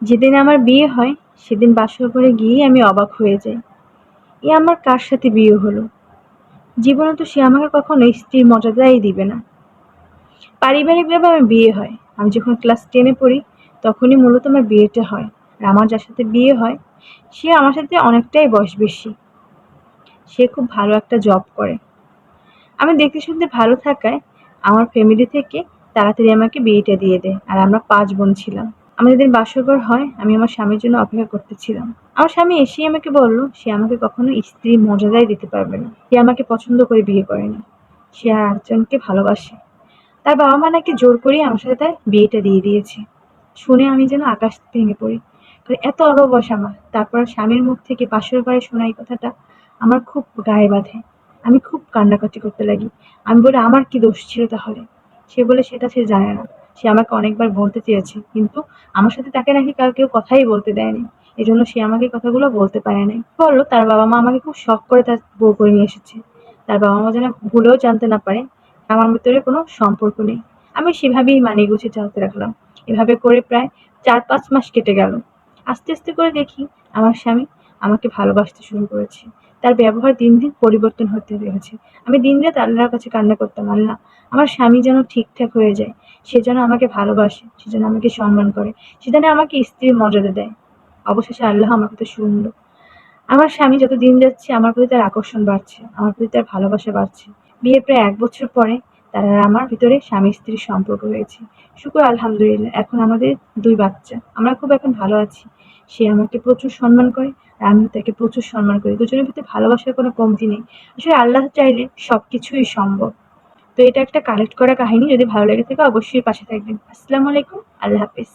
যেদিন আমার বিয়ে হয় সেদিন বাসর ঘরে গিয়েই আমি অবাক হয়ে যাই। এ আমার কার সাথে বিয়ে হলো? জীবনে তো সে আমাকে কখনো স্ত্রীর মর্যাদাই দিবে না। পারিবারিকভাবে আমার বিয়ে হয়। আমি যখন ক্লাস 10 এ পড়ি তখনই মূলত আমার বিয়েটা হয়। আর আমার যার সাথে বিয়ে হয় সে আমার সাথে অনেকটাই বয়স বেশি। সে খুব ভালো একটা জব করে। আমি দেখতে শুনতে ভালো থাকায় আমার ফ্যামিলি থেকে তাড়াতাড়ি আমাকে বিয়েটা দিয়ে দেয়। আর আমরা 5 বোন ছিলাম। আমার যেদিন বাসরঘর হয় আমি আমার স্বামীর জন্য অপেক্ষা করতেছিলাম। আমার স্বামী এসেই আমাকে বলল সে আমাকে কখনো স্ত্রীর মর্যাদাই দিতে পারবে না। সে আমাকে পছন্দ করে বিয়ে করেনি। সে আর একজনকে ভালোবাসে। তার বাবা-মা নাকি জোর করেই আমার সাথে তার বিয়েটা দিয়ে দিয়েছে। শুনে আমি যেন আকাশ ভেঙে পড়ি। এত অলস আমার। তারপর স্বামীর মুখ থেকে বাসর ঘরে শোনা এই কথাটা আমার খুব গায়ে বাধে। আমি খুব কান্নাকাটি করতে লাগি। আমি বলি আমার কি দোষ ছিল তাহলে? সে বলে সেটা সে জানে না। সে আমাকে অনেকবার বলতে চেয়েছে। কিন্তু আমার সাথে তাকে নাকি কেউ কথাই বলতে দেয়নি। এজন্য সে আমাকে কথাগুলো বলতে পারে নাই। বলল তার বাবা-মা আমাকে খুব শখ করে তার বউ করে নিয়ে এসেছে। তার বাবা-মা যেন ভুলেও জানতে না পারে আমার ভিতরে কোনো সম্পর্ক নেই। আমি সেভাবেই মানিয়ে গুছিয়ে চলতে লাগলাম। এভাবে করে প্রায় 4-5 মাস কেটে গেল। আস্তে, আস্তে করে দেখি আমার স্বামী আমাকে ভালোবাসতে শুরু করেছে। তার ব্যবহার দিন, দিন পরিবর্তন হতে লেগেছে। আমি দিনরাত আল্লাহর কাছে কান্না করতাম, আল্লাহ আমার স্বামী যেন ঠিকঠাক হয়ে যায়। সে যেন আমাকে ভালোবাসে, সে যেন আমাকে সম্মান করে, সে যেন আমাকে স্ত্রীর মর্যাদা দেয়। অবশেষে আল্লাহ আমার কথা শুনল। আমার স্বামী যত দিন যাচ্ছে আমার প্রতি তার আকর্ষণ বাড়ছে, আমার প্রতি তার ভালোবাসা বাড়ছে। বিয়ের প্রায় 1 বছর পরে তার আর আমার ভিতরে স্বামী-স্ত্রীর সম্পর্ক হয়েছে। শুকর আলহামদুলিল্লাহ এখন আমাদের 2 বাচ্চা। আমরা খুব এখন ভালো আছি। সে আমাকে প্রচুর সম্মান করে আর আমিও তাকে প্রচুর সম্মান করি। দুজনের ভিতরে ভালোবাসার কোনো কমতি নেই। আসলে আল্লাহ চাইলে সবকিছুই সম্ভব। তো এটা একটা কালেক্ট করা কাহিনী। যদি ভালো লেগে থাকে অবশ্যই পাশে থাকবেন। আসসালামু আলাইকুম। আল্লাহ হাফেজ।